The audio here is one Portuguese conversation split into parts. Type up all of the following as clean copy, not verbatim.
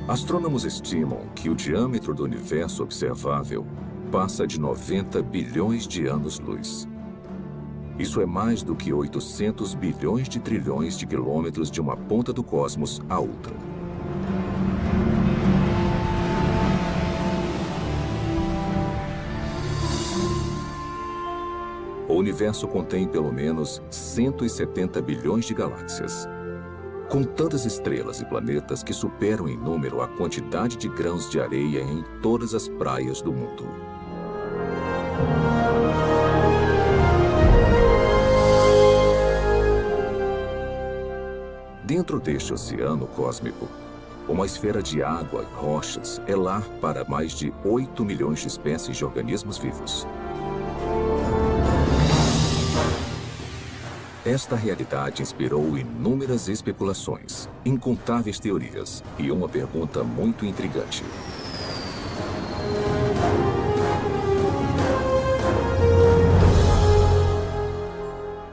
Astrônomos estimam que o diâmetro do universo observável passa de 90 bilhões de anos-luz. Isso é mais do que 800 bilhões de trilhões de quilômetros de uma ponta do cosmos à outra. O universo contém pelo menos 170 bilhões de galáxias. Com tantas estrelas e planetas que superam em número a quantidade de grãos de areia em todas as praias do mundo. Dentro deste oceano cósmico, uma esfera de água e rochas é lar para mais de 8 milhões de espécies de organismos vivos. Esta realidade inspirou inúmeras especulações, incontáveis teorias e uma pergunta muito intrigante.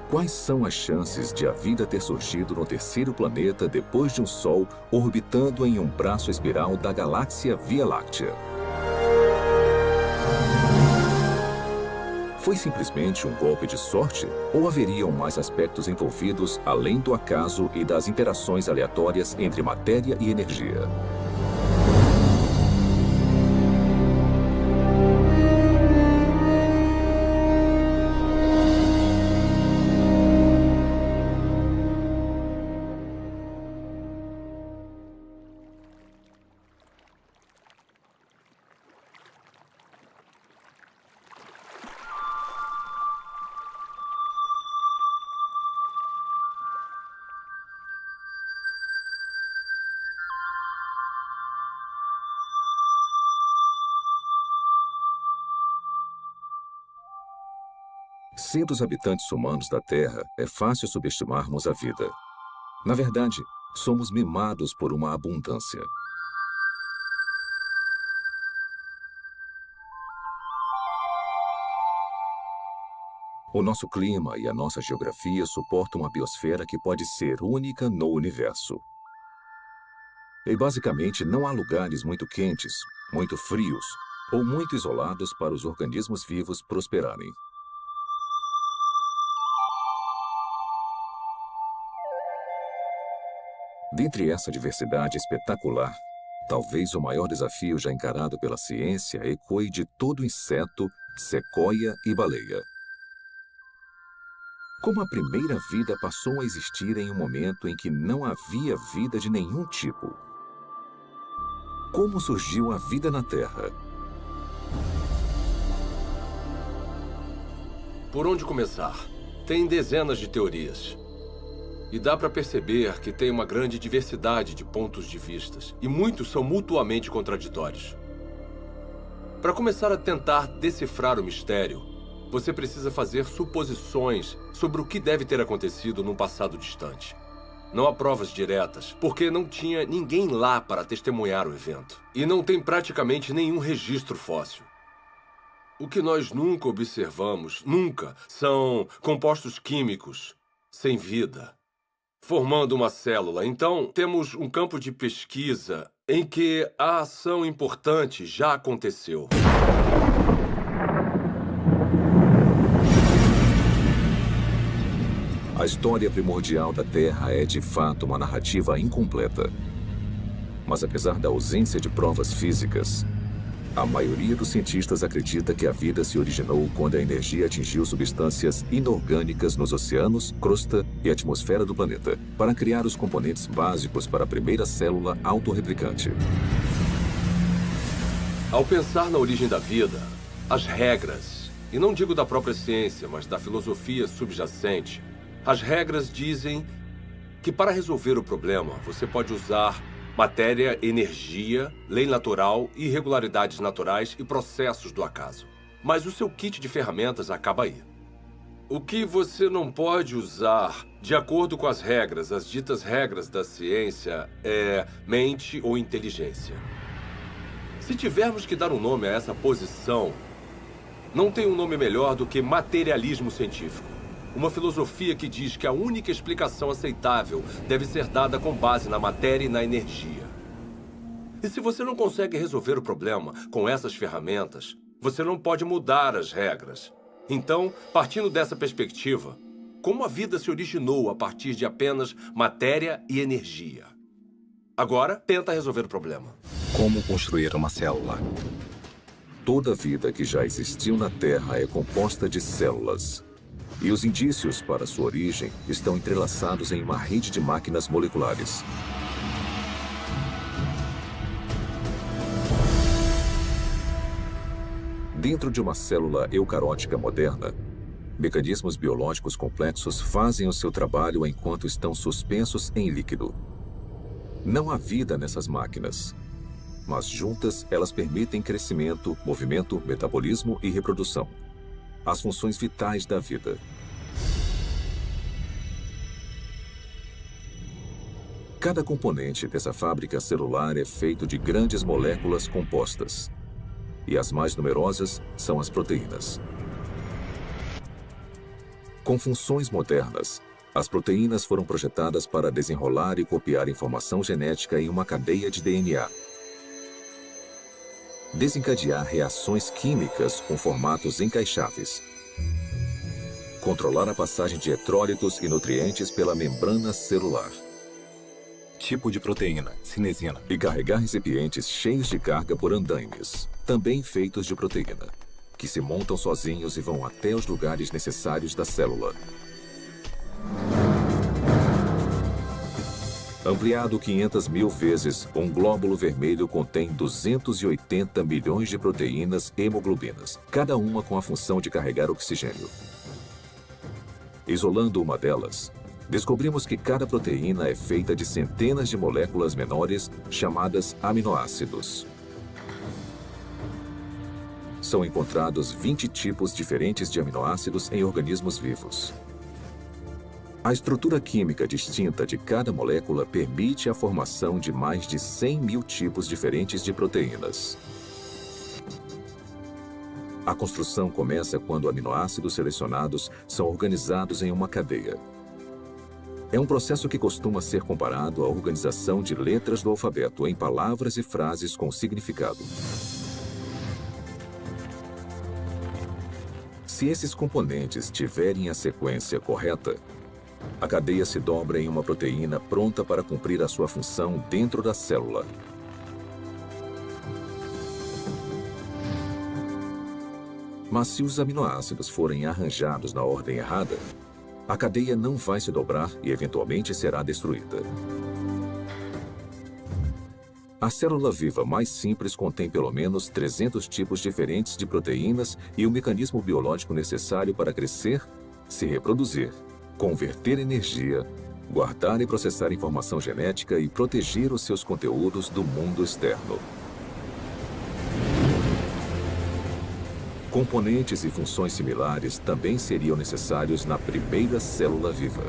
Quais são as chances de a vida ter surgido no terceiro planeta depois de um Sol orbitando em um braço espiral da galáxia Via Láctea? Foi simplesmente um golpe de sorte ou haveriam mais aspectos envolvidos além do acaso e das interações aleatórias entre matéria e energia? Sendo os habitantes humanos da Terra, é fácil subestimarmos a vida. Na verdade, somos mimados por uma abundância. O nosso clima e a nossa geografia suportam uma biosfera que pode ser única no universo. E basicamente não há lugares muito quentes, muito frios ou muito isolados para os organismos vivos prosperarem. Dentre essa diversidade espetacular, talvez o maior desafio já encarado pela ciência ecoe de todo inseto, sequoia e baleia. Como a primeira vida passou a existir em um momento em que não havia vida de nenhum tipo? Como surgiu a vida na Terra? Por onde começar? Tem dezenas de teorias. E dá para perceber que tem uma grande diversidade de pontos de vistas, e muitos são mutuamente contraditórios. Para começar a tentar decifrar o mistério, você precisa fazer suposições sobre o que deve ter acontecido num passado distante. Não há provas diretas, porque não tinha ninguém lá para testemunhar o evento. E não tem praticamente nenhum registro fóssil. O que nós nunca observamos, são compostos químicos sem vida, formando uma célula. Então, temos um campo de pesquisa em que a ação importante já aconteceu. A história primordial da Terra é, de fato, uma narrativa incompleta. Mas apesar da ausência de provas físicas, a maioria dos cientistas acredita que a vida se originou quando a energia atingiu substâncias inorgânicas nos oceanos, crosta e atmosfera do planeta, para criar os componentes básicos para a primeira célula autorreplicante. Ao pensar na origem da vida, as regras, e não digo da própria ciência, mas da filosofia subjacente, as regras dizem que para resolver o problema, você pode usar matéria, energia, lei natural, irregularidades naturais e processos do acaso. Mas o seu kit de ferramentas acaba aí. O que você não pode usar, de acordo com as regras, as ditas regras da ciência, é mente ou inteligência. Se tivermos que dar um nome a essa posição, não tem um nome melhor do que materialismo científico. Uma filosofia que diz que a única explicação aceitável deve ser dada com base na matéria e na energia. E se você não consegue resolver o problema com essas ferramentas, você não pode mudar as regras. Então, partindo dessa perspectiva, como a vida se originou a partir de apenas matéria e energia? Agora, tenta resolver o problema. Como construir uma célula? Toda a vida que já existiu na Terra é composta de células. E os indícios para sua origem estão entrelaçados em uma rede de máquinas moleculares. Dentro de uma célula eucarótica moderna, mecanismos biológicos complexos fazem o seu trabalho enquanto estão suspensos em líquido. Não há vida nessas máquinas, mas juntas elas permitem crescimento, movimento, metabolismo e reprodução, as funções vitais da vida. Cada componente dessa fábrica celular é feito de grandes moléculas compostas. E as mais numerosas são as proteínas. Com funções modernas, as proteínas foram projetadas para desenrolar e copiar informação genética em uma cadeia de DNA. Desencadear reações químicas com formatos encaixáveis. Controlar a passagem de eletrólitos e nutrientes pela membrana celular. Tipo de proteína, cinesina. E carregar recipientes cheios de carga por andaimes, também feitos de proteína, que se montam sozinhos e vão até os lugares necessários da célula. Ampliado 500.000 vezes, um glóbulo vermelho contém 280 milhões de proteínas hemoglobinas, cada uma com a função de carregar oxigênio. Isolando uma delas, descobrimos que cada proteína é feita de centenas de moléculas menores chamadas aminoácidos. São encontrados 20 tipos diferentes de aminoácidos em organismos vivos. A estrutura química distinta de cada molécula permite a formação de mais de 100.000 tipos diferentes de proteínas. A construção começa quando aminoácidos selecionados são organizados em uma cadeia. É um processo que costuma ser comparado à organização de letras do alfabeto em palavras e frases com significado. Se esses componentes tiverem a sequência correta, a cadeia se dobra em uma proteína pronta para cumprir a sua função dentro da célula. Mas se os aminoácidos forem arranjados na ordem errada, a cadeia não vai se dobrar e eventualmente será destruída. A célula viva mais simples contém pelo menos 300 tipos diferentes de proteínas e o mecanismo biológico necessário para crescer, se reproduzir, converter energia, guardar e processar informação genética e proteger os seus conteúdos do mundo externo. Componentes e funções similares também seriam necessários na primeira célula viva.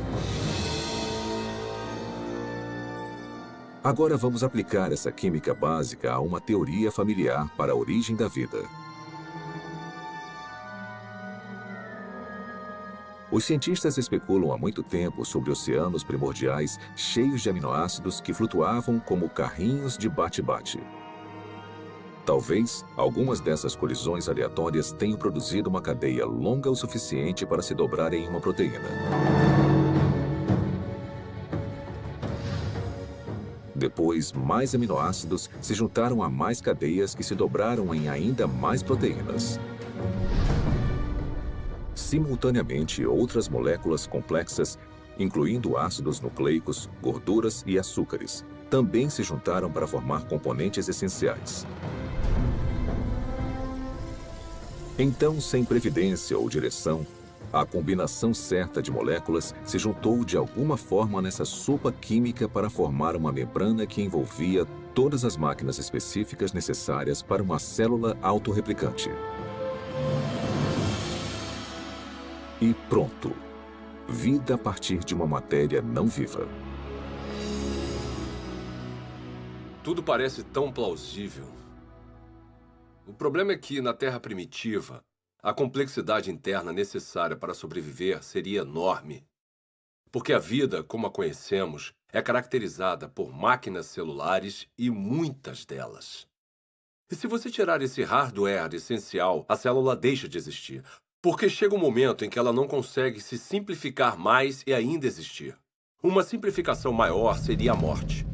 Agora vamos aplicar essa química básica a uma teoria familiar para a origem da vida. Os cientistas especulam há muito tempo sobre oceanos primordiais cheios de aminoácidos que flutuavam como carrinhos de bate-bate. Talvez algumas dessas colisões aleatórias tenham produzido uma cadeia longa o suficiente para se dobrar em uma proteína. Depois, mais aminoácidos se juntaram a mais cadeias que se dobraram em ainda mais proteínas. Simultaneamente, outras moléculas complexas, incluindo ácidos nucleicos, gorduras e açúcares, também se juntaram para formar componentes essenciais. Então, sem previdência ou direção, a combinação certa de moléculas se juntou de alguma forma nessa sopa química para formar uma membrana que envolvia todas as máquinas específicas necessárias para uma célula autorreplicante. E pronto! Vida a partir de uma matéria não viva. Tudo parece tão plausível. O problema é que, na Terra primitiva, a complexidade interna necessária para sobreviver seria enorme. Porque a vida, como a conhecemos, é caracterizada por máquinas celulares e muitas delas. E se você tirar esse hardware essencial, a célula deixa de existir, porque chega um momento em que ela não consegue se simplificar mais e ainda existir. Uma simplificação maior seria a morte.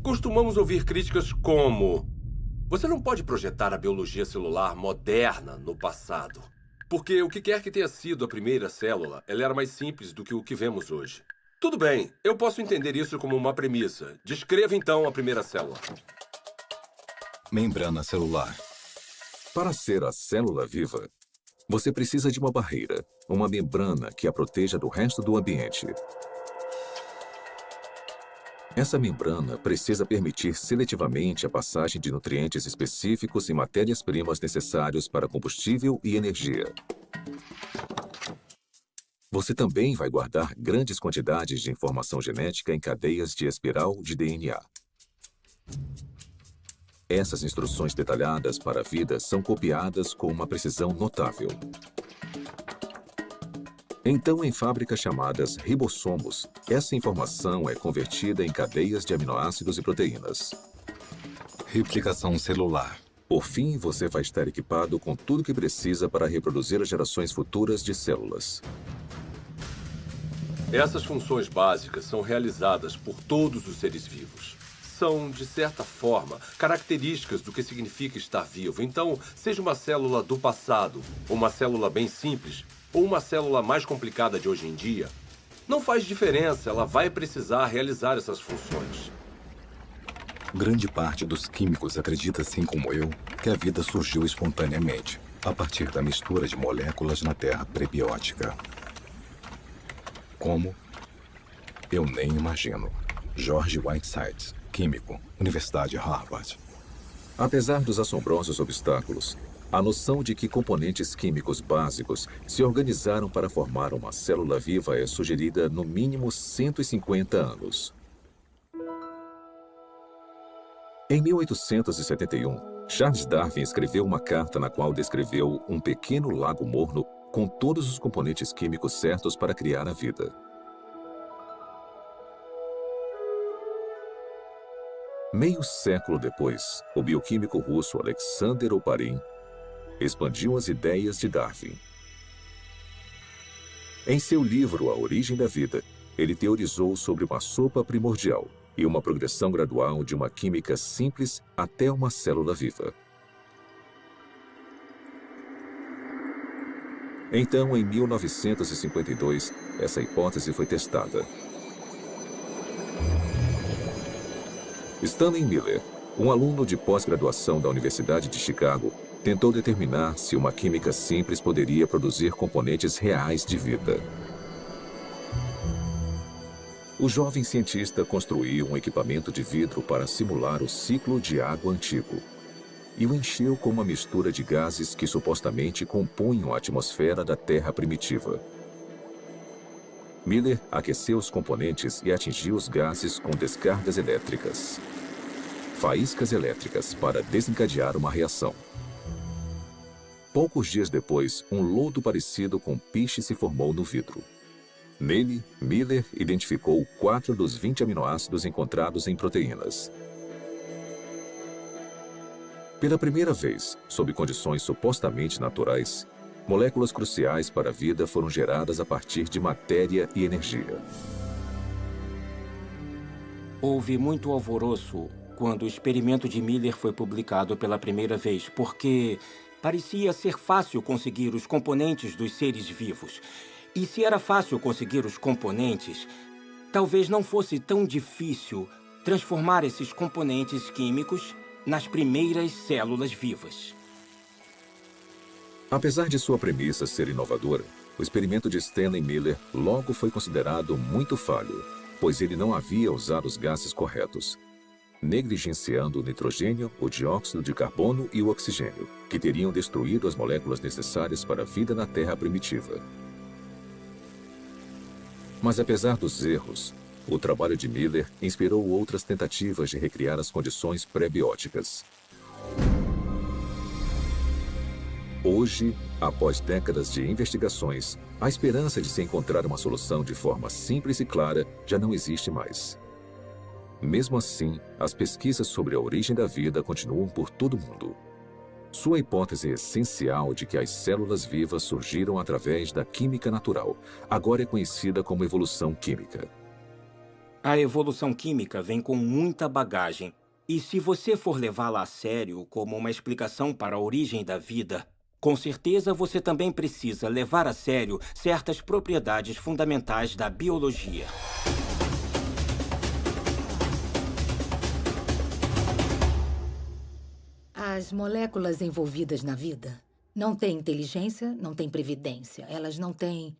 Costumamos ouvir críticas como: você não pode projetar a biologia celular moderna no passado, porque o que quer que tenha sido a primeira célula, ela era mais simples do que o que vemos hoje. Tudo bem, eu posso entender isso como uma premissa. Descreva então a primeira célula. Membrana celular. Para ser a célula viva, você precisa de uma barreira, uma membrana que a proteja do resto do ambiente. Essa membrana precisa permitir seletivamente a passagem de nutrientes específicos e matérias-primas necessários para combustível e energia. Você também vai guardar grandes quantidades de informação genética em cadeias de espiral de DNA. Essas instruções detalhadas para a vida são copiadas com uma precisão notável. Então, em fábricas chamadas ribossomos, essa informação é convertida em cadeias de aminoácidos e proteínas. Replicação celular. Por fim, você vai estar equipado com tudo que precisa para reproduzir as gerações futuras de células. Essas funções básicas são realizadas por todos os seres vivos. São, de certa forma, características do que significa estar vivo. Então, seja uma célula do passado, uma célula bem simples, ou uma célula mais complicada de hoje em dia, não faz diferença, ela vai precisar realizar essas funções. Grande parte dos químicos acredita, assim como eu, que a vida surgiu espontaneamente, a partir da mistura de moléculas na terra prebiótica. Como? Eu nem imagino. George Whitesides, químico, Universidade Harvard. Apesar dos assombrosos obstáculos, a noção de que componentes químicos básicos se organizaram para formar uma célula viva é sugerida no mínimo 150 anos. Em 1871, Charles Darwin escreveu uma carta na qual descreveu um pequeno lago morno com todos os componentes químicos certos para criar a vida. Meio século depois, o bioquímico russo Alexander Oparin expandiu as ideias de Darwin. Em seu livro A Origem da Vida, ele teorizou sobre uma sopa primordial e uma progressão gradual de uma química simples até uma célula viva. Então, em 1952, essa hipótese foi testada. Stanley Miller, um aluno de pós-graduação da Universidade de Chicago, tentou determinar se uma química simples poderia produzir componentes reais de vida. O jovem cientista construiu um equipamento de vidro para simular o ciclo de água antigo e o encheu com uma mistura de gases que supostamente compunham a atmosfera da Terra primitiva. Miller aqueceu os componentes e atingiu os gases com descargas elétricas. Faíscas elétricas para desencadear uma reação. Poucos dias depois, um lodo parecido com piche se formou no vidro. Nele, Miller identificou 4 dos 20 aminoácidos encontrados em proteínas. Pela primeira vez, sob condições supostamente naturais, moléculas cruciais para a vida foram geradas a partir de matéria e energia. Houve muito alvoroço quando o experimento de Miller foi publicado pela primeira vez, porque parecia ser fácil conseguir os componentes dos seres vivos. E se era fácil conseguir os componentes, talvez não fosse tão difícil transformar esses componentes químicos nas primeiras células vivas. Apesar de sua premissa ser inovadora, o experimento de Stanley Miller logo foi considerado muito falho, pois ele não havia usado os gases corretos, negligenciando o nitrogênio, o dióxido de carbono e o oxigênio, que teriam destruído as moléculas necessárias para a vida na Terra primitiva. Mas apesar dos erros, o trabalho de Miller inspirou outras tentativas de recriar as condições pré-bióticas. Hoje, após décadas de investigações, a esperança de se encontrar uma solução de forma simples e clara já não existe mais. Mesmo assim, as pesquisas sobre a origem da vida continuam por todo o mundo. Sua hipótese essencial de que as células vivas surgiram através da química natural agora é conhecida como evolução química. A evolução química vem com muita bagagem. E se você for levá-la a sério como uma explicação para a origem da vida, com certeza você também precisa levar a sério certas propriedades fundamentais da biologia. As moléculas envolvidas na vida não têm inteligência, não têm previdência. Elas não têm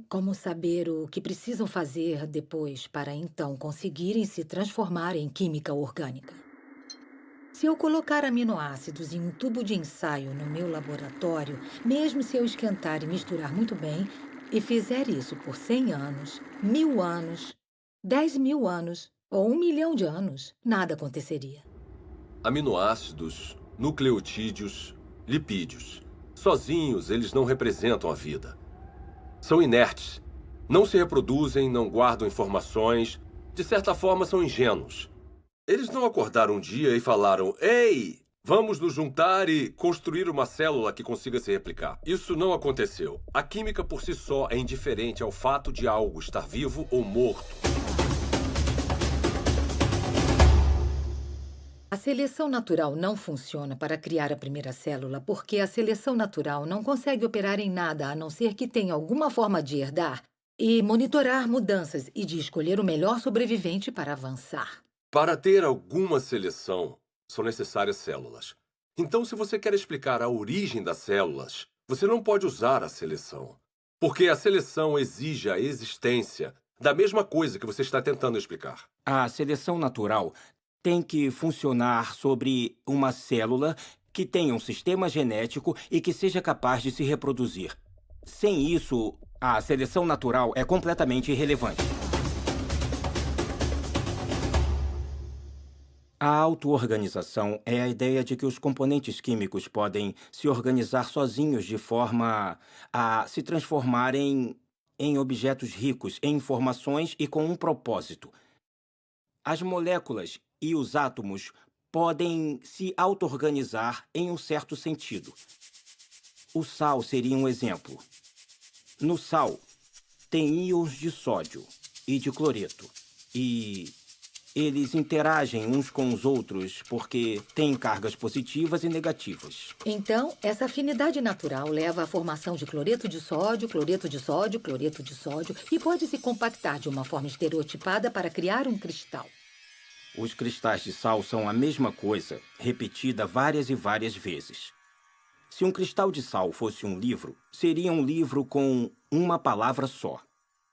como saber o que precisam fazer depois para então conseguirem se transformar em química orgânica. Se eu colocar aminoácidos em um tubo de ensaio no meu laboratório, mesmo se eu esquentar e misturar muito bem, e fizer isso por 100 anos, 1000 anos, 10.000 anos ou 1 milhão de anos, nada aconteceria. Aminoácidos, nucleotídeos, lipídios. Sozinhos, eles não representam a vida. São inertes. Não se reproduzem, não guardam informações. De certa forma, são ingênuos. Eles não acordaram um dia e falaram: "Ei, vamos nos juntar e construir uma célula que consiga se replicar." Isso não aconteceu. A química por si só é indiferente ao fato de algo estar vivo ou morto. A seleção natural não funciona para criar a primeira célula porque a seleção natural não consegue operar em nada a não ser que tenha alguma forma de herdar e monitorar mudanças e de escolher o melhor sobrevivente para avançar. Para ter alguma seleção, são necessárias células. Então, se você quer explicar a origem das células, você não pode usar a seleção. Porque a seleção exige a existência da mesma coisa que você está tentando explicar. A seleção natural tem que funcionar sobre uma célula que tenha um sistema genético e que seja capaz de se reproduzir. Sem isso, a seleção natural é completamente irrelevante. A auto-organização é a ideia de que os componentes químicos podem se organizar sozinhos de forma a se transformarem em objetos ricos em informações e com um propósito. As moléculas e os átomos podem se auto-organizar em um certo sentido. O sal seria um exemplo. No sal, tem íons de sódio e de cloreto. E eles interagem uns com os outros porque têm cargas positivas e negativas. Então, essa afinidade natural leva à formação de cloreto de sódio, cloreto de sódio, cloreto de sódio e pode se compactar de uma forma estereotipada para criar um cristal. Os cristais de sal são a mesma coisa, repetida várias e várias vezes. Se um cristal de sal fosse um livro, seria um livro com uma palavra só.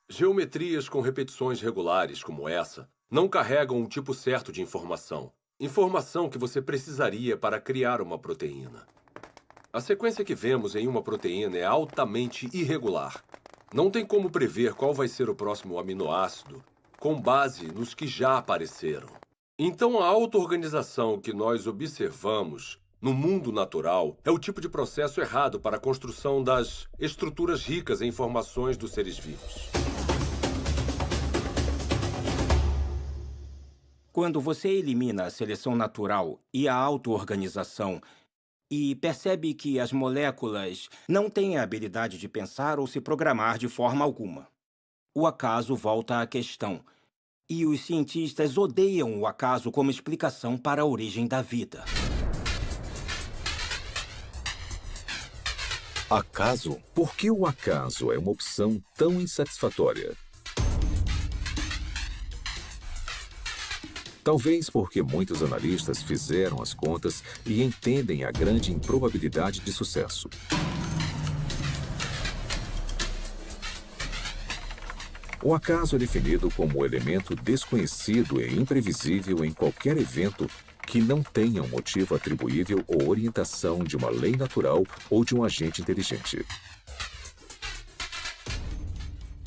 Geometrias com repetições regulares como essa não carregam um tipo certo de informação. Informação que você precisaria para criar uma proteína. A sequência que vemos em uma proteína é altamente irregular. Não tem como prever qual vai ser o próximo aminoácido com base nos que já apareceram. Então, a auto-organização que nós observamos no mundo natural é o tipo de processo errado para a construção das estruturas ricas em informações dos seres vivos. Quando você elimina a seleção natural e a auto-organização e percebe que as moléculas não têm a habilidade de pensar ou se programar de forma alguma, o acaso volta à questão. E os cientistas odeiam o acaso como explicação para a origem da vida. Acaso? Por que o acaso é uma opção tão insatisfatória? Talvez porque muitos analistas fizeram as contas e entendem a grande improbabilidade de sucesso. O acaso é definido como o elemento desconhecido e imprevisível em qualquer evento que não tenha um motivo atribuível ou orientação de uma lei natural ou de um agente inteligente.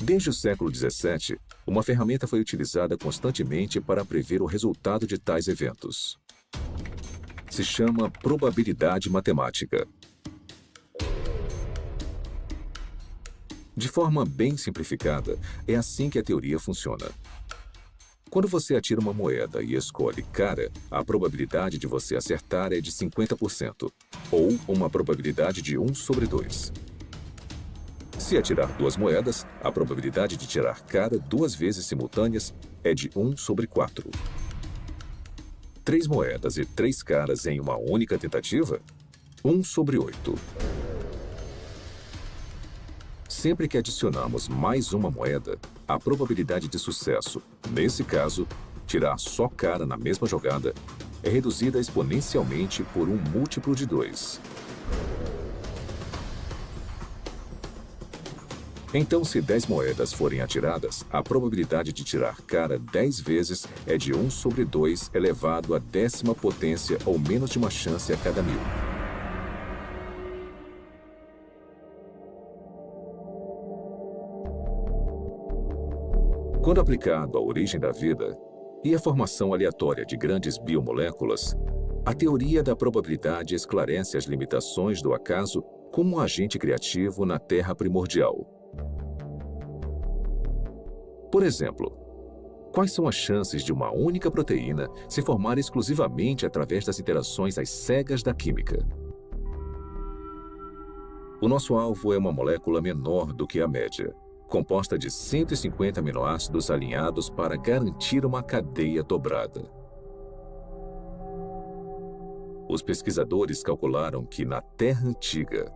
Desde o século XVII, uma ferramenta foi utilizada constantemente para prever o resultado de tais eventos. Se chama probabilidade matemática. De forma bem simplificada, é assim que a teoria funciona. Quando você atira uma moeda e escolhe cara, a probabilidade de você acertar é de 50%, ou uma probabilidade de 1 sobre 2. Se atirar 2 moedas, a probabilidade de tirar cara 2 vezes simultâneas é de 1 sobre 4. 3 moedas e 3 caras em uma única tentativa? 1 sobre 8. Sempre que adicionamos mais uma moeda, a probabilidade de sucesso, nesse caso, tirar só cara na mesma jogada, é reduzida exponencialmente por um múltiplo de 2. Então, se 10 moedas forem atiradas, a probabilidade de tirar cara 10 vezes é de 1 sobre 2 elevado à 10ª potência ou menos de uma chance a cada 1000. Quando aplicado à origem da vida e à formação aleatória de grandes biomoléculas, a teoria da probabilidade esclarece as limitações do acaso como um agente criativo na Terra primordial. Por exemplo, quais são as chances de uma única proteína se formar exclusivamente através das interações às cegas da química? O nosso alvo é uma molécula menor do que a média, composta de 150 aminoácidos alinhados para garantir uma cadeia dobrada. Os pesquisadores calcularam que, na Terra antiga,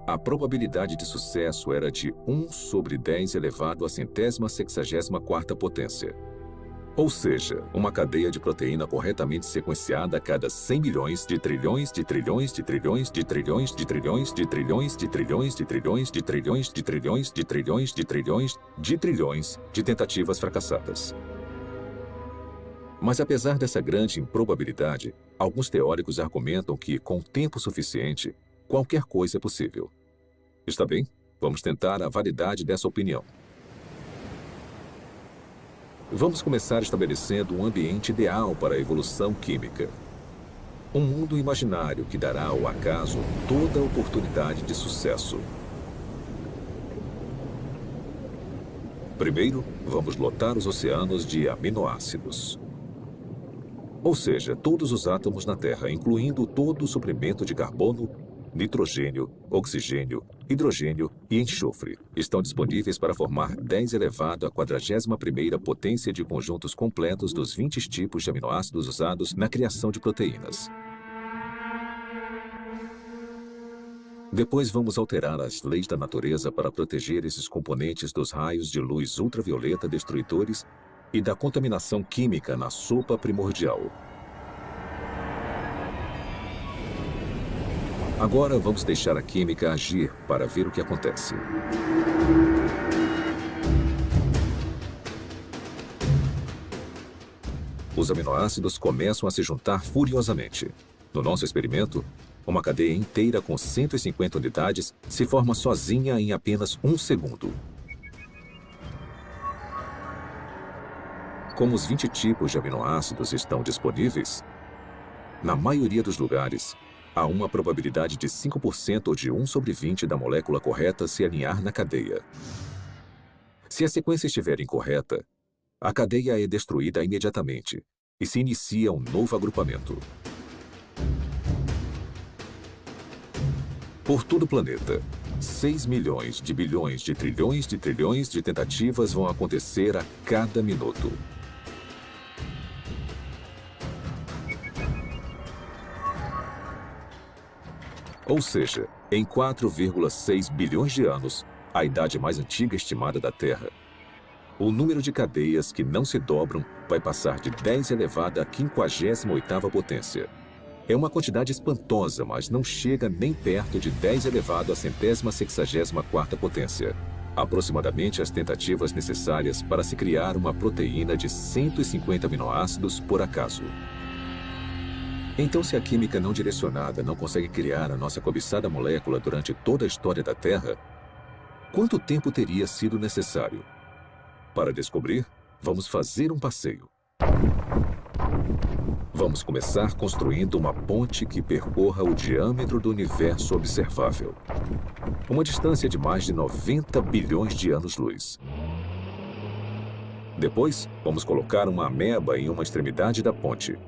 a probabilidade de sucesso era de 1 sobre 10 elevado à 164ª potência. Ou seja, uma cadeia de proteína corretamente sequenciada a cada 100 milhões de trilhões de trilhões de trilhões de trilhões de trilhões de trilhões de trilhões de trilhões de trilhões de trilhões de trilhões de trilhões de trilhões de tentativas fracassadas. Mas apesar dessa grande improbabilidade, alguns teóricos argumentam que, com tempo suficiente, qualquer coisa é possível. Está bem? Vamos tentar a validade dessa opinião. Vamos começar estabelecendo um ambiente ideal para a evolução química. Um mundo imaginário que dará ao acaso toda a oportunidade de sucesso. Primeiro, vamos lotar os oceanos de aminoácidos. Ou seja, todos os átomos na Terra, incluindo todo o suprimento de carbono, nitrogênio, oxigênio, hidrogênio e enxofre, estão disponíveis para formar 10 elevado à 41ª potência de conjuntos completos dos 20 tipos de aminoácidos usados na criação de proteínas. Depois vamos alterar as leis da natureza para proteger esses componentes dos raios de luz ultravioleta destruidores e da contaminação química na sopa primordial. Agora vamos deixar a química agir para ver o que acontece. Os aminoácidos começam a se juntar furiosamente. No nosso experimento, uma cadeia inteira com 150 unidades se forma sozinha em apenas 1 segundo. Como os 20 tipos de aminoácidos estão disponíveis, na maioria dos lugares, há uma probabilidade de 5% ou de 1 sobre 20 da molécula correta se alinhar na cadeia. Se a sequência estiver incorreta, a cadeia é destruída imediatamente e se inicia um novo agrupamento. Por todo o planeta, 6 milhões de bilhões de trilhões de tentativas vão acontecer a cada minuto. Ou seja, em 4,6 bilhões de anos, a idade mais antiga estimada da Terra, o número de cadeias que não se dobram vai passar de 10 elevado à 58ª potência. É uma quantidade espantosa, mas não chega nem perto de 10 elevado à 164ª potência. Aproximadamente as tentativas necessárias para se criar uma proteína de 150 aminoácidos por acaso. Então, se a química não direcionada não consegue criar a nossa cobiçada molécula durante toda a história da Terra, quanto tempo teria sido necessário? Para descobrir, vamos fazer um passeio. Vamos começar construindo uma ponte que percorra o diâmetro do universo observável. Uma distância de mais de 90 bilhões de anos-luz. Depois, vamos colocar uma ameba em uma extremidade da ponte.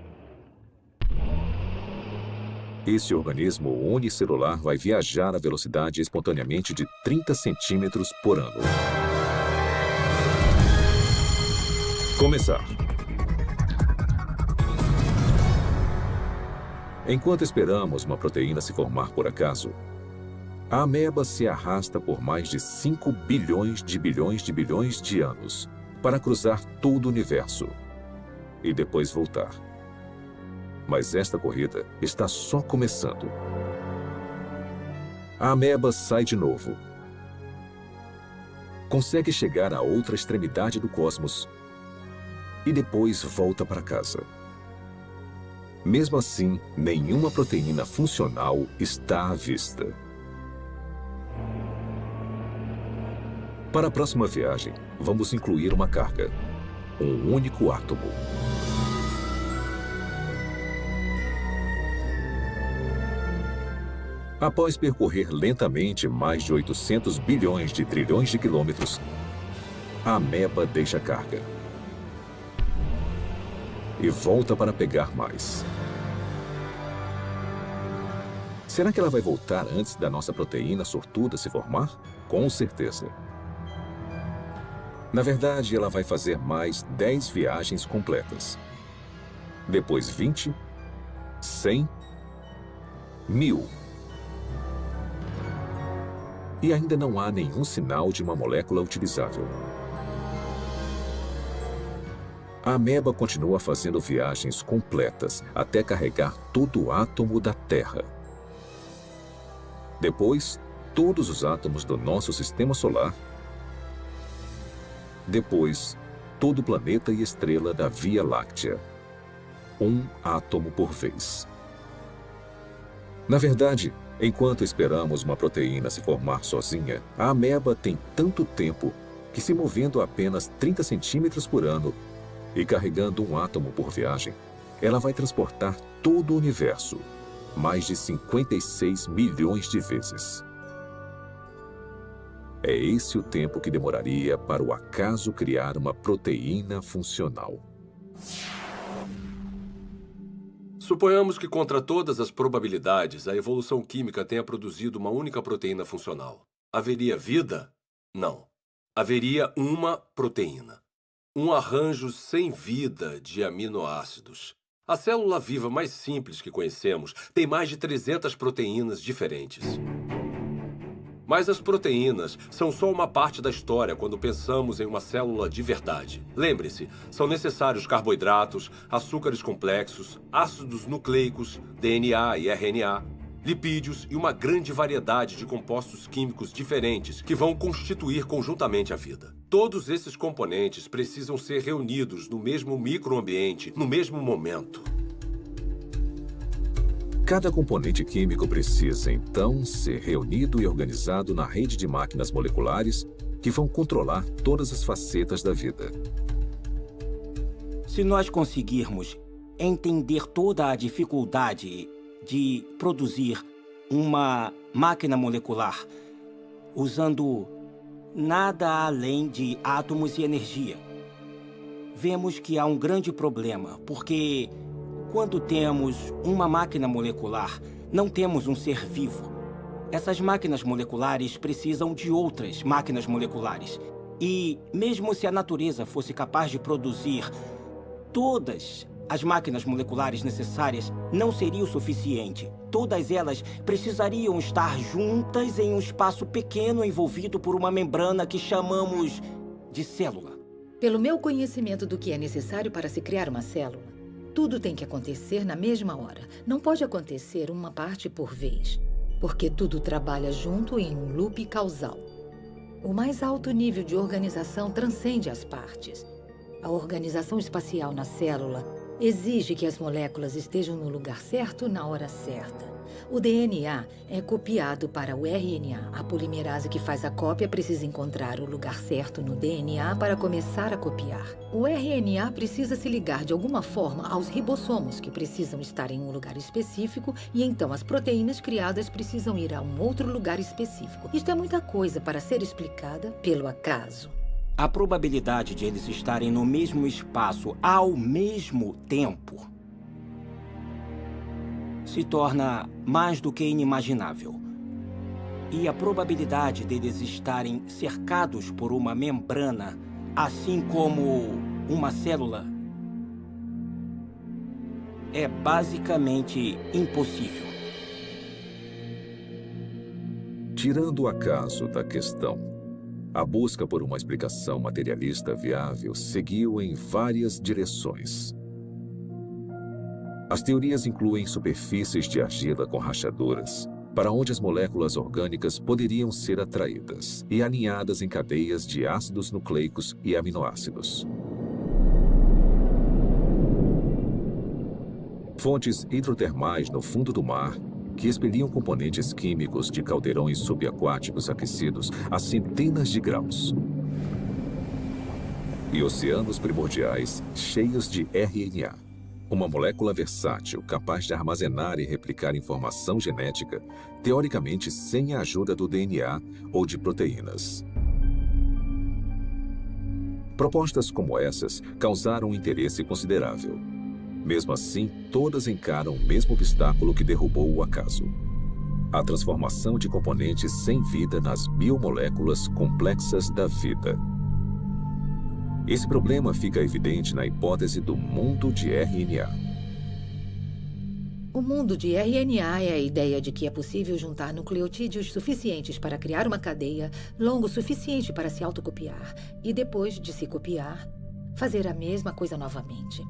Esse organismo unicelular vai viajar a velocidade espontaneamente de 30 centímetros por ano. Começar. Enquanto esperamos uma proteína se formar por acaso, a ameba se arrasta por mais de 5 bilhões de bilhões de bilhões de anos para cruzar todo o universo e depois voltar. Mas esta corrida está só começando. A ameba sai de novo. Consegue chegar à outra extremidade do cosmos e depois volta para casa. Mesmo assim, nenhuma proteína funcional está à vista. Para a próxima viagem, vamos incluir uma carga, um único átomo. Após percorrer lentamente mais de 800 bilhões de trilhões de quilômetros, a ameba deixa a carga e volta para pegar mais. Será que ela vai voltar antes da nossa proteína sortuda se formar? Com certeza. Na verdade, ela vai fazer mais 10 viagens completas. Depois 20, 100, 1000. E ainda não há nenhum sinal de uma molécula utilizável. A ameba continua fazendo viagens completas até carregar todo o átomo da Terra. Depois, todos os átomos do nosso sistema solar. Depois, todo o planeta e estrela da Via Láctea. Um átomo por vez. Na verdade, enquanto esperamos uma proteína se formar sozinha, a ameba tem tanto tempo que, se movendo a apenas 30 centímetros por ano e carregando um átomo por viagem, ela vai transportar todo o universo, mais de 56 milhões de vezes. É esse o tempo que demoraria para o acaso criar uma proteína funcional. Suponhamos que, contra todas as probabilidades, a evolução química tenha produzido uma única proteína funcional. Haveria vida? Não. Haveria uma proteína. Um arranjo sem vida de aminoácidos. A célula viva mais simples que conhecemos tem mais de 300 proteínas diferentes. Mas as proteínas são só uma parte da história quando pensamos em uma célula de verdade. Lembre-se, são necessários carboidratos, açúcares complexos, ácidos nucleicos, DNA e RNA, lipídios e uma grande variedade de compostos químicos diferentes que vão constituir conjuntamente a vida. Todos esses componentes precisam ser reunidos no mesmo microambiente, no mesmo momento. Cada componente químico precisa, então, ser reunido e organizado na rede de máquinas moleculares que vão controlar todas as facetas da vida. Se nós conseguirmos entender toda a dificuldade de produzir uma máquina molecular usando nada além de átomos e energia, vemos que há um grande problema, porque quando temos uma máquina molecular, não temos um ser vivo. Essas máquinas moleculares precisam de outras máquinas moleculares. E mesmo se a natureza fosse capaz de produzir todas as máquinas moleculares necessárias, não seria o suficiente. Todas elas precisariam estar juntas em um espaço pequeno envolvido por uma membrana que chamamos de célula. Pelo meu conhecimento do que é necessário para se criar uma célula, tudo tem que acontecer na mesma hora. Não pode acontecer uma parte por vez, porque tudo trabalha junto em um loop causal. O mais alto nível de organização transcende as partes. A organização espacial na célula Exige que as moléculas estejam no lugar certo na hora certa. O DNA é copiado para o RNA. A polimerase que faz a cópia precisa encontrar o lugar certo no DNA para começar a copiar. O RNA precisa se ligar de alguma forma aos ribossomos, que precisam estar em um lugar específico, e então as proteínas criadas precisam ir a um outro lugar específico. Isto é muita coisa para ser explicada pelo acaso. A probabilidade de eles estarem no mesmo espaço ao mesmo tempo se torna mais do que inimaginável. E a probabilidade deles estarem cercados por uma membrana, assim como uma célula, é basicamente impossível. Tirando o acaso da questão, a busca por uma explicação materialista viável seguiu em várias direções. As teorias incluem superfícies de argila com rachaduras, para onde as moléculas orgânicas poderiam ser atraídas e alinhadas em cadeias de ácidos nucleicos e aminoácidos. Fontes hidrotermais no fundo do mar, que expeliam componentes químicos de caldeirões subaquáticos aquecidos a centenas de graus. E oceanos primordiais cheios de RNA. Uma molécula versátil, capaz de armazenar e replicar informação genética, teoricamente sem a ajuda do DNA ou de proteínas. Propostas como essas causaram um interesse considerável. Mesmo assim, todas encaram o mesmo obstáculo que derrubou o acaso: a transformação de componentes sem vida nas biomoléculas complexas da vida. Esse problema fica evidente na hipótese do mundo de RNA. O mundo de RNA é a ideia de que é possível juntar nucleotídeos suficientes para criar uma cadeia longo o suficiente para se autocopiar e, depois de se copiar, fazer a mesma coisa novamente.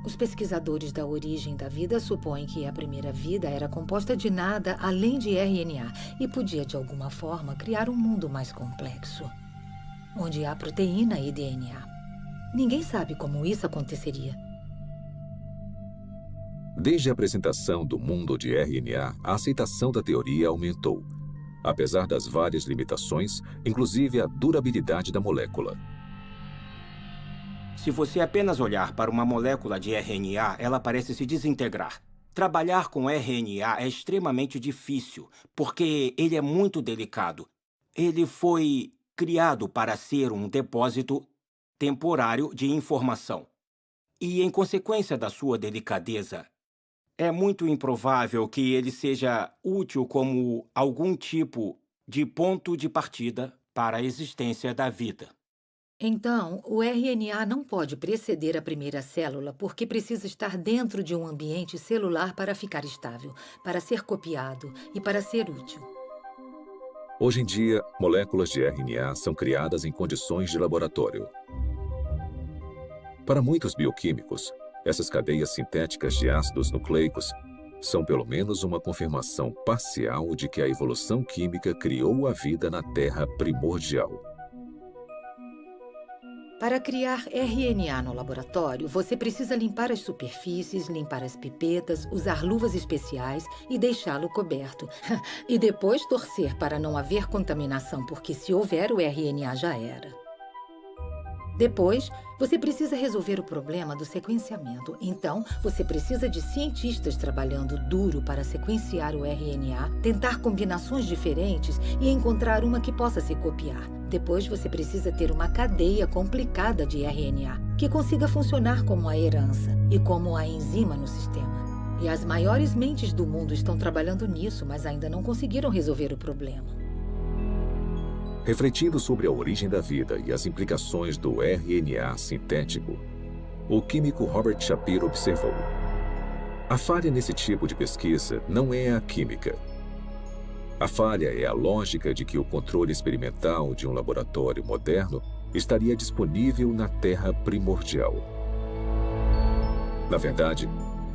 Os pesquisadores da origem da vida supõem que a primeira vida era composta de nada além de RNA e podia, de alguma forma, criar um mundo mais complexo, onde há proteína e DNA. Ninguém sabe como isso aconteceria. Desde a apresentação do mundo de RNA, a aceitação da teoria aumentou, apesar das várias limitações, inclusive a durabilidade da molécula. Se você apenas olhar para uma molécula de RNA, ela parece se desintegrar. Trabalhar com RNA é extremamente difícil, porque ele é muito delicado. Ele foi criado para ser um depósito temporário de informação. E, em consequência da sua delicadeza, é muito improvável que ele seja útil como algum tipo de ponto de partida para a existência da vida. Então, o RNA não pode preceder a primeira célula porque precisa estar dentro de um ambiente celular para ficar estável, para ser copiado e para ser útil. Hoje em dia, moléculas de RNA são criadas em condições de laboratório. Para muitos bioquímicos, essas cadeias sintéticas de ácidos nucleicos são pelo menos uma confirmação parcial de que a evolução química criou a vida na Terra primordial. Para criar RNA no laboratório, você precisa limpar as superfícies, limpar as pipetas, usar luvas especiais e deixá-lo coberto. E depois torcer para não haver contaminação, porque se houver, o RNA já era. Depois, você precisa resolver o problema do sequenciamento. Então, você precisa de cientistas trabalhando duro para sequenciar o RNA, tentar combinações diferentes e encontrar uma que possa se copiar. Depois, você precisa ter uma cadeia complicada de RNA que consiga funcionar como a herança e como a enzima no sistema. E as maiores mentes do mundo estão trabalhando nisso, mas ainda não conseguiram resolver o problema. Refletindo sobre a origem da vida e as implicações do RNA sintético, o químico Robert Shapiro observou: a falha nesse tipo de pesquisa não é a química. A falha é a lógica de que o controle experimental de um laboratório moderno estaria disponível na Terra primordial. Na verdade,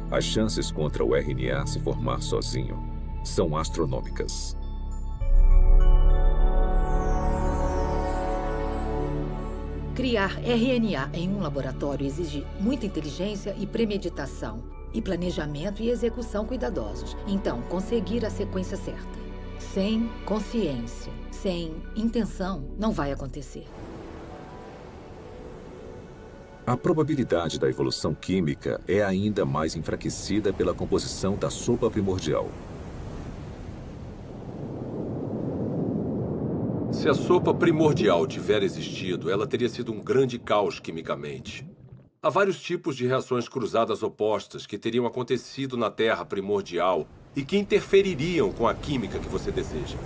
as chances contra o RNA se formar sozinho são astronômicas. Criar RNA em um laboratório exige muita inteligência e premeditação, e planejamento e execução cuidadosos. Então, conseguir a sequência certa. Sem consciência, sem intenção, não vai acontecer. A probabilidade da evolução química é ainda mais enfraquecida pela composição da sopa primordial. Se a sopa primordial tiver existido, ela teria sido um grande caos quimicamente. Há vários tipos de reações cruzadas opostas que teriam acontecido na Terra primordial e que interfeririam com a química que você deseja.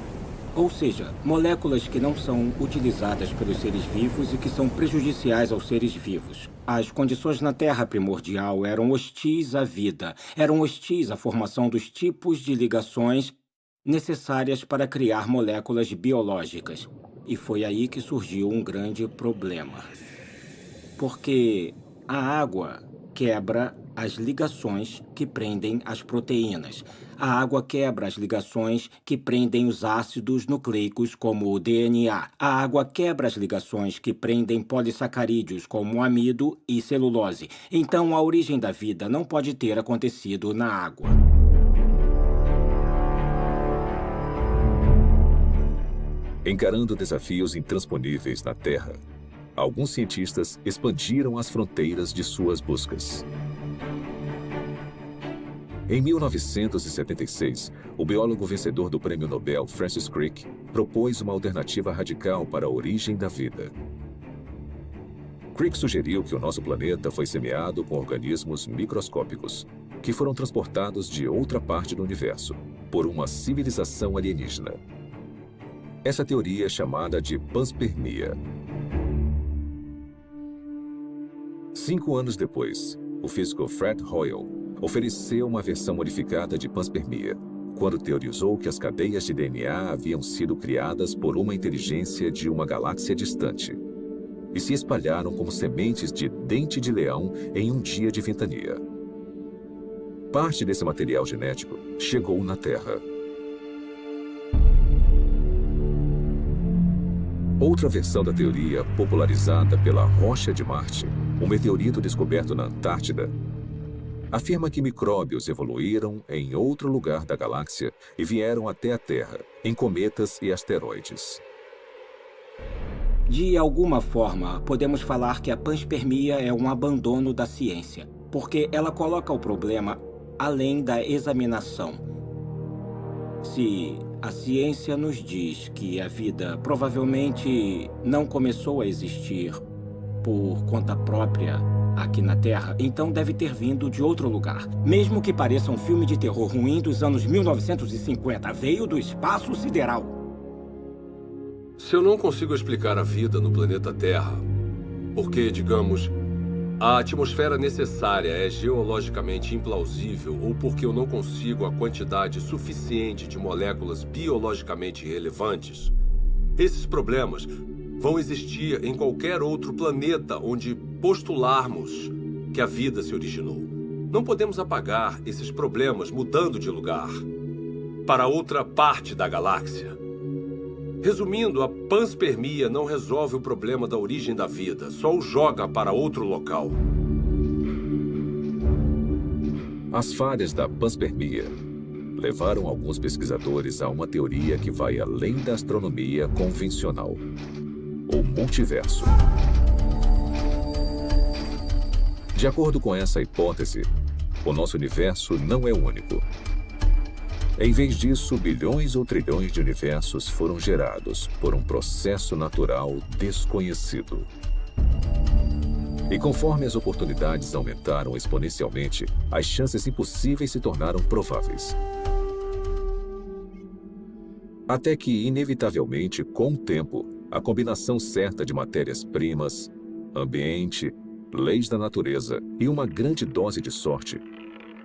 Ou seja, moléculas que não são utilizadas pelos seres vivos e que são prejudiciais aos seres vivos. As condições na Terra primordial eram hostis à vida, eram hostis à formação dos tipos de ligações necessárias para criar moléculas biológicas. E foi aí que surgiu um grande problema. Porque a água quebra as ligações que prendem as proteínas. A água quebra as ligações que prendem os ácidos nucleicos, como o DNA. A água quebra as ligações que prendem polissacarídeos, como o amido e celulose. Então, a origem da vida não pode ter acontecido na água. Encarando desafios intransponíveis na Terra, alguns cientistas expandiram as fronteiras de suas buscas. Em 1976, o biólogo vencedor do Prêmio Nobel Francis Crick propôs uma alternativa radical para a origem da vida. Crick sugeriu que o nosso planeta foi semeado com organismos microscópicos, que foram transportados de outra parte do universo, por uma civilização alienígena. Essa teoria é chamada de panspermia. 5 anos depois, o físico Fred Hoyle ofereceu uma versão modificada de panspermia, quando teorizou que as cadeias de DNA haviam sido criadas por uma inteligência de uma galáxia distante e se espalharam como sementes de dente de leão em um dia de ventania. Parte desse material genético chegou na Terra. Outra versão da teoria, popularizada pela Rocha de Marte, um meteorito descoberto na Antártida, afirma que micróbios evoluíram em outro lugar da galáxia e vieram até a Terra, em cometas e asteroides. De alguma forma, podemos falar que a panspermia é um abandono da ciência, porque ela coloca o problema além da examinação. Se a ciência nos diz que a vida provavelmente não começou a existir por conta própria aqui na Terra, então deve ter vindo de outro lugar. Mesmo que pareça um filme de terror ruim dos anos 1950, veio do espaço sideral. Se eu não consigo explicar a vida no planeta Terra, porque, digamos, a atmosfera necessária é geologicamente implausível ou porque eu não consigo a quantidade suficiente de moléculas biologicamente relevantes, esses problemas vão existir em qualquer outro planeta onde postularmos que a vida se originou. Não podemos apagar esses problemas mudando de lugar para outra parte da galáxia. Resumindo, a panspermia não resolve o problema da origem da vida, só o joga para outro local. As falhas da panspermia levaram alguns pesquisadores a uma teoria que vai além da astronomia convencional: o multiverso. De acordo com essa hipótese, o nosso universo não é único. Em vez disso, bilhões ou trilhões de universos foram gerados por um processo natural desconhecido. E conforme as oportunidades aumentaram exponencialmente, as chances impossíveis se tornaram prováveis. Até que, inevitavelmente, com o tempo, a combinação certa de matérias-primas, ambiente, leis da natureza e uma grande dose de sorte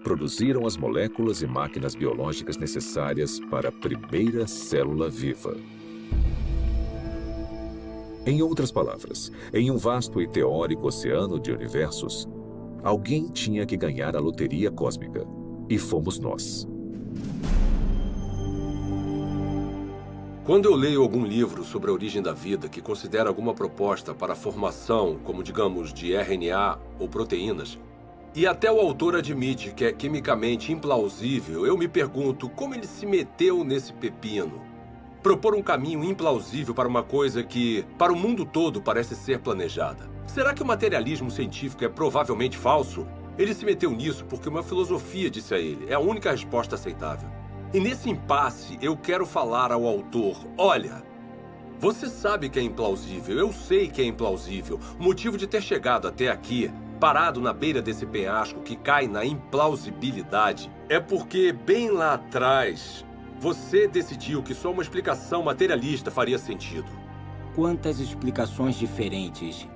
produziram as moléculas e máquinas biológicas necessárias para a primeira célula viva. Em outras palavras, em um vasto e teórico oceano de universos, alguém tinha que ganhar a loteria cósmica, e fomos nós. Quando eu leio algum livro sobre a origem da vida que considera alguma proposta para a formação, como digamos, de RNA ou proteínas, e até o autor admite que é quimicamente implausível, eu me pergunto como ele se meteu nesse pepino. Propor um caminho implausível para uma coisa que, para o mundo todo, parece ser planejada. Será que o materialismo científico é provavelmente falso? Ele se meteu nisso porque uma filosofia disse a ele. É a única resposta aceitável. E nesse impasse, eu quero falar ao autor, olha, você sabe que é implausível, eu sei que é implausível. O motivo de ter chegado até aqui, parado na beira desse penhasco que cai na implausibilidade, é porque bem lá atrás, você decidiu que só uma explicação materialista faria sentido. Quantas explicações diferentes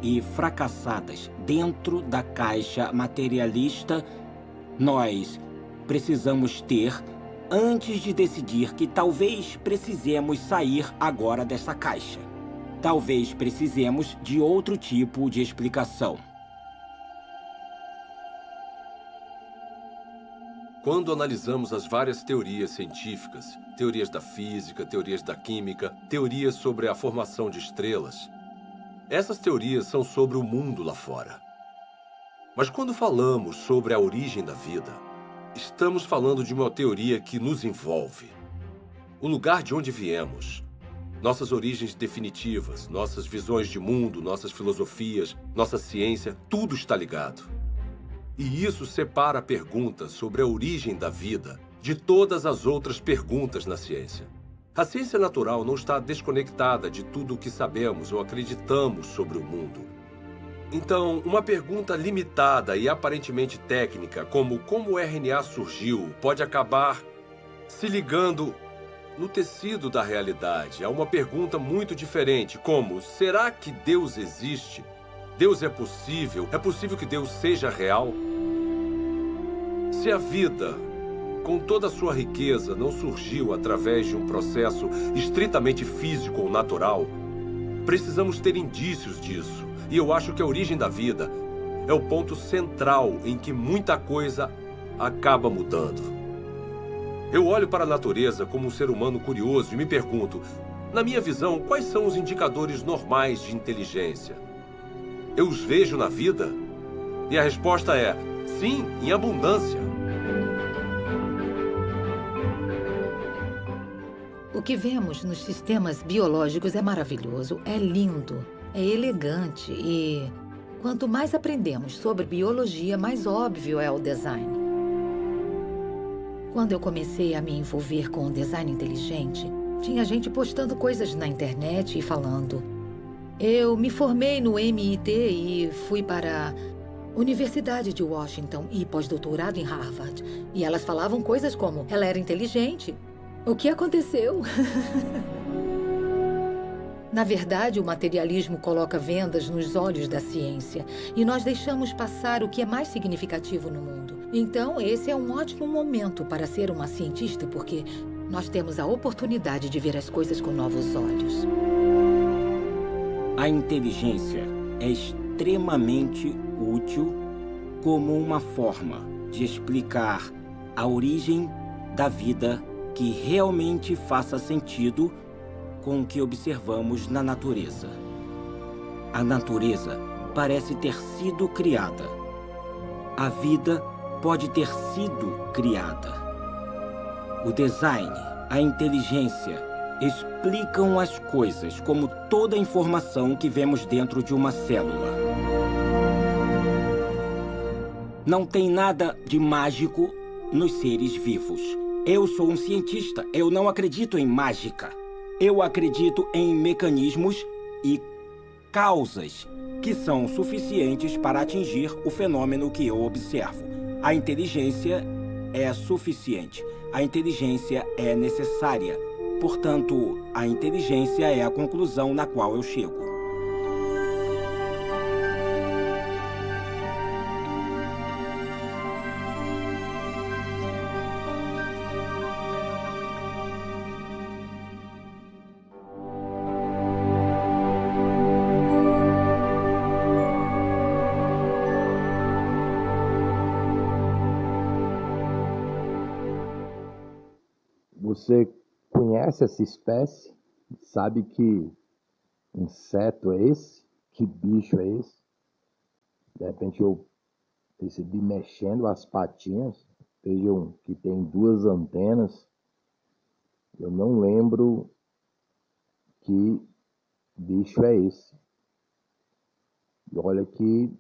e fracassadas dentro da caixa materialista nós precisamos ter antes de decidir que talvez precisemos sair agora dessa caixa. Talvez precisemos de outro tipo de explicação. Quando analisamos as várias teorias científicas, teorias da física, teorias da química, teorias sobre a formação de estrelas, essas teorias são sobre o mundo lá fora. Mas quando falamos sobre a origem da vida, estamos falando de uma teoria que nos envolve. O lugar de onde viemos, nossas origens definitivas, nossas visões de mundo, nossas filosofias, nossa ciência, tudo está ligado. E isso separa a pergunta sobre a origem da vida de todas as outras perguntas na ciência. A ciência natural não está desconectada de tudo o que sabemos ou acreditamos sobre o mundo. Então, uma pergunta limitada e aparentemente técnica, como o RNA surgiu, pode acabar se ligando no tecido da realidade a uma pergunta muito diferente, como: será que Deus existe? Deus é possível? É possível que Deus seja real? Se a vida, com toda a sua riqueza, não surgiu através de um processo estritamente físico ou natural, precisamos ter indícios disso. E eu acho que a origem da vida é o ponto central em que muita coisa acaba mudando. Eu olho para a natureza como um ser humano curioso e me pergunto, na minha visão, quais são os indicadores normais de inteligência? Eu os vejo na vida? E a resposta é, sim, em abundância. O que vemos nos sistemas biológicos é maravilhoso, é lindo, é elegante e quanto mais aprendemos sobre biologia, mais óbvio é o design. Quando eu comecei a me envolver com o design inteligente, tinha gente postando coisas na internet e falando: eu me formei no MIT e fui para a Universidade de Washington e pós-doutorado em Harvard. E elas falavam coisas como: ela era inteligente. O que aconteceu? Na verdade, o materialismo coloca vendas nos olhos da ciência e nós deixamos passar o que é mais significativo no mundo. Então, esse é um ótimo momento para ser uma cientista, porque nós temos a oportunidade de ver as coisas com novos olhos. A inteligência é extremamente útil como uma forma de explicar a origem da vida que realmente faça sentido com o que observamos na natureza. A natureza parece ter sido criada. A vida pode ter sido criada. O design, a inteligência explicam as coisas como toda a informação que vemos dentro de uma célula. Não tem nada de mágico nos seres vivos. Eu sou um cientista, eu não acredito em mágica. Eu acredito em mecanismos e causas que são suficientes para atingir o fenômeno que eu observo. A inteligência é suficiente. A inteligência é necessária. Portanto, a inteligência é a conclusão na qual eu chego. Você conhece essa espécie? Sabe que inseto é esse? Que bicho é esse? De repente eu percebi mexendo as patinhas. Vejam que tem 2 antenas. Eu não lembro que bicho é esse. E olha que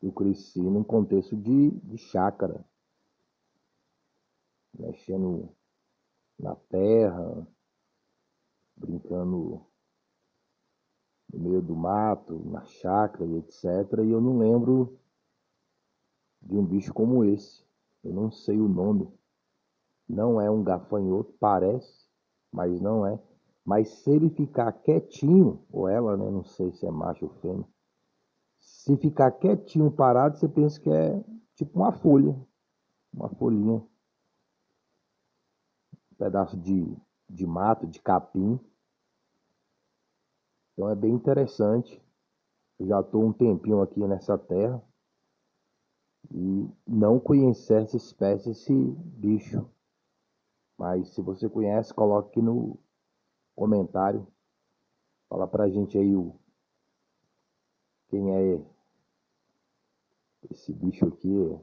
eu cresci num contexto de chácara, mexendo na terra, brincando no meio do mato, na chácara e etc. E eu não lembro de um bicho como esse. Eu não sei o nome. Não é um gafanhoto, parece, mas não é. Mas se ele ficar quietinho, ou ela, né? Não sei se é macho ou fêmea. Se ficar quietinho, parado, você pensa que é tipo uma folhinha, um pedaço de mato, de capim. Então é bem interessante. Eu já estou um tempinho aqui nessa terra e não conheci essa espécie, esse bicho. Mas se você conhece, coloque aqui no comentário. Fala pra gente aí quem é esse bicho aqui,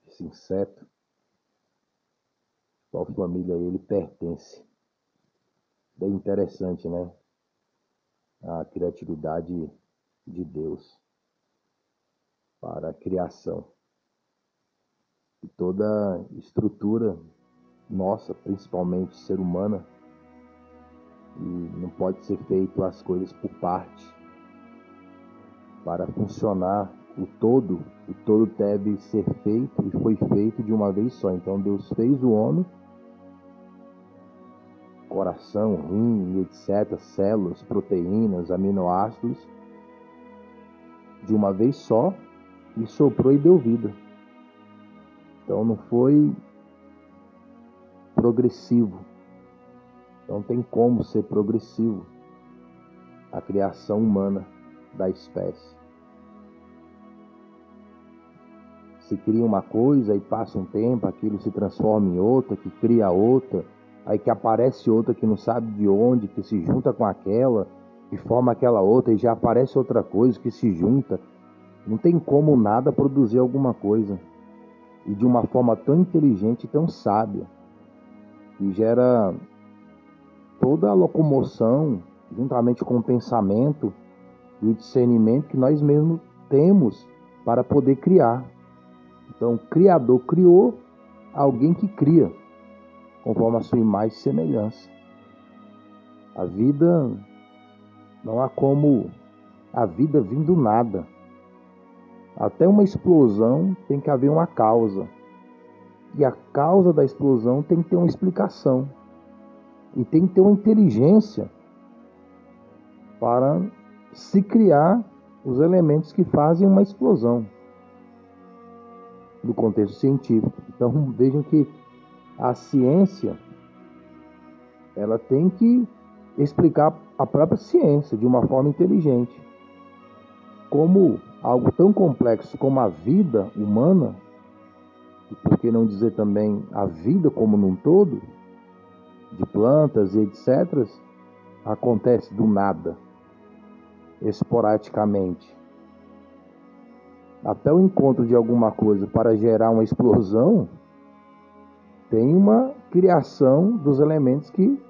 esse inseto, qual família ele pertence. Bem interessante, né? A criatividade de Deus para a criação. E toda estrutura nossa, principalmente ser humana, e não pode ser feito as coisas por parte. Para funcionar o todo deve ser feito e foi feito de uma vez só. Então Deus fez o homem, coração, rim, etc., células, proteínas, aminoácidos, de uma vez só, e soprou e deu vida. Então não foi progressivo. Não tem como ser progressivo a criação humana da espécie. Se cria uma coisa e passa um tempo, aquilo se transforma em outra, que cria outra, aí que aparece outra que não sabe de onde, que se junta com aquela, que forma aquela outra, e já aparece outra coisa que se junta. Não tem como nada produzir alguma coisa. E de uma forma tão inteligente e tão sábia, que gera toda a locomoção, juntamente com o pensamento e o discernimento que nós mesmos temos para poder criar. Então, o Criador criou alguém que cria, conforme a sua imagem e semelhança. A vida, não há como a vida vir do nada. Até uma explosão tem que haver uma causa. E a causa da explosão tem que ter uma explicação. E tem que ter uma inteligência para se criar os elementos que fazem uma explosão no contexto científico. Então vejam que a ciência ela tem que explicar a própria ciência de uma forma inteligente. Como algo tão complexo como a vida humana, e por que não dizer também a vida como num todo, de plantas e etc., acontece do nada, esporadicamente. Até o encontro de alguma coisa para gerar uma explosão, tem uma criação dos elementos que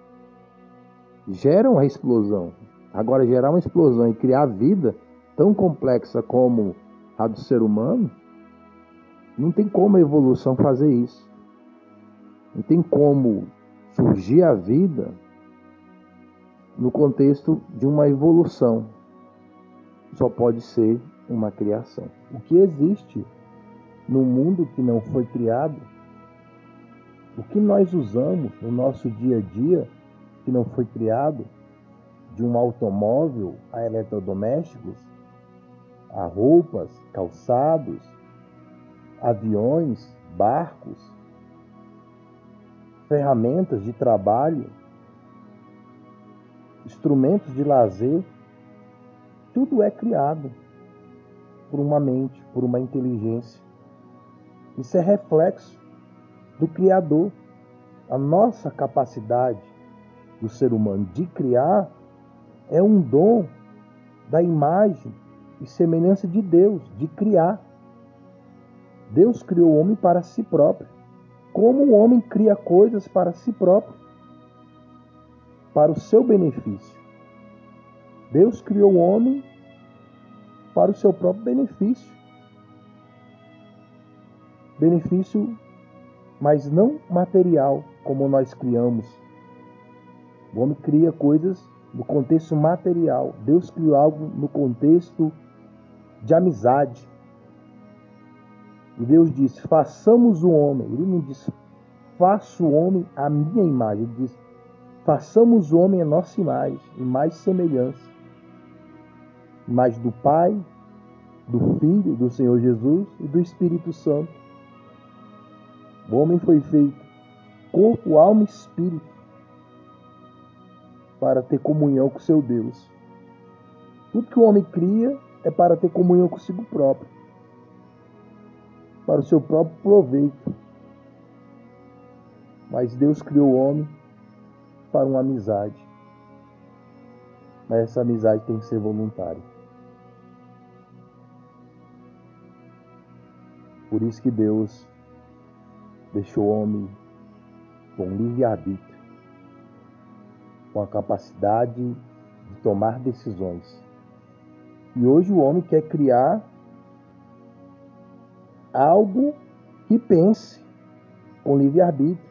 geram a explosão. Agora, gerar uma explosão e criar vida tão complexa como a do ser humano, não tem como a evolução fazer isso. Não tem como surgir a vida no contexto de uma evolução. Só pode ser uma criação. O que existe no mundo que não foi criado, o que nós usamos no nosso dia a dia que não foi criado, de um automóvel a eletrodomésticos, a roupas, calçados, aviões, barcos, ferramentas de trabalho, instrumentos de lazer, tudo é criado por uma mente, por uma inteligência. Isso é reflexo do Criador. A nossa capacidade do ser humano de criar é um dom da imagem e semelhança de Deus, de criar. Deus criou o homem para si próprio. Como o homem cria coisas para si próprio, para o seu benefício. Deus criou o homem para o seu próprio benefício. Benefício, mas não material, como nós criamos. O homem cria coisas no contexto material. Deus criou algo no contexto de amizade. E Deus disse, façamos o homem. Ele não disse, faça o homem à minha imagem. Ele disse, façamos o homem à nossa imagem, imagem e semelhança. Imagem do Pai, do Filho, do Senhor Jesus e do Espírito Santo. O homem foi feito corpo, alma e espírito para ter comunhão com seu Deus. Tudo que o homem cria é para ter comunhão consigo próprio, para o seu próprio proveito. Mas Deus criou o homem para uma amizade. Mas essa amizade tem que ser voluntária. Por isso que Deus deixou o homem com livre-arbítrio, com a capacidade de tomar decisões. E hoje o homem quer criar algo que pense com livre-arbítrio.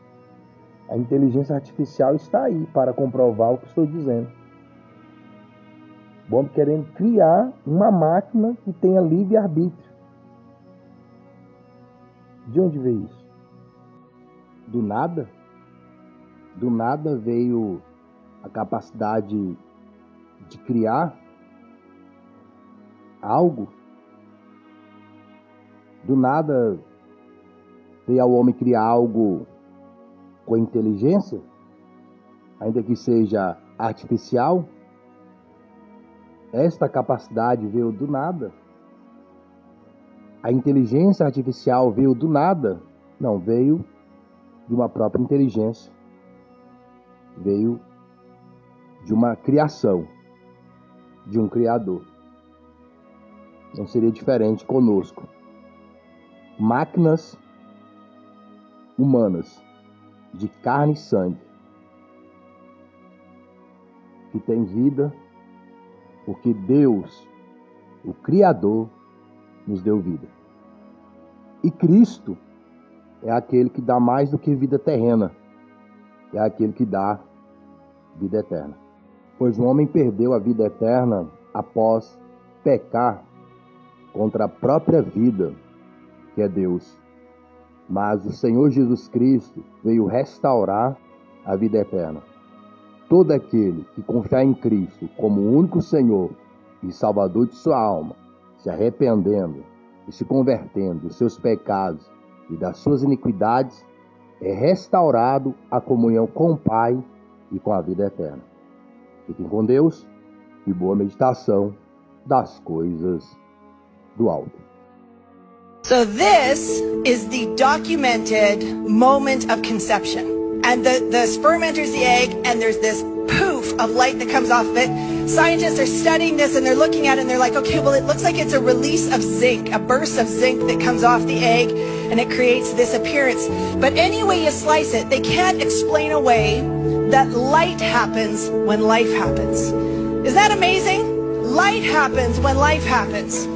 A inteligência artificial está aí para comprovar o que estou dizendo. O homem querendo criar uma máquina que tenha livre-arbítrio. De onde veio isso? Do nada? Do nada veio a capacidade de criar algo? Do nada veio ao homem criar algo com inteligência, ainda que seja artificial? Esta capacidade veio do nada? A inteligência artificial veio do nada? Não, veio de uma própria inteligência. Veio de uma criação, de um Criador. Não seria diferente conosco. Máquinas humanas, de carne e sangue, que têm vida, porque Deus, o Criador, nos deu vida. E Cristo é aquele que dá mais do que vida terrena, é aquele que dá vida eterna. Pois o homem perdeu a vida eterna após pecar contra a própria vida, que é Deus. Mas o Senhor Jesus Cristo veio restaurar a vida eterna. Todo aquele que confiar em Cristo como o único Senhor e Salvador de sua alma, se arrependendo e se convertendo dos seus pecados e das suas iniquidades, é restaurado à comunhão com o Pai e com a vida eterna. Fiquem com Deus e boa meditação das coisas do alto. So this is the documented moment of conception. And the sperm enters the egg, and there's this poof of light that comes off of it. Scientists are studying this, and they're looking at it, and they're like, okay, well, it looks like it's a release of zinc, a burst of zinc that comes off the egg, and it creates this appearance. But any way you slice it, they can't explain away that light happens when life happens. Isn't that amazing? Light happens when life happens.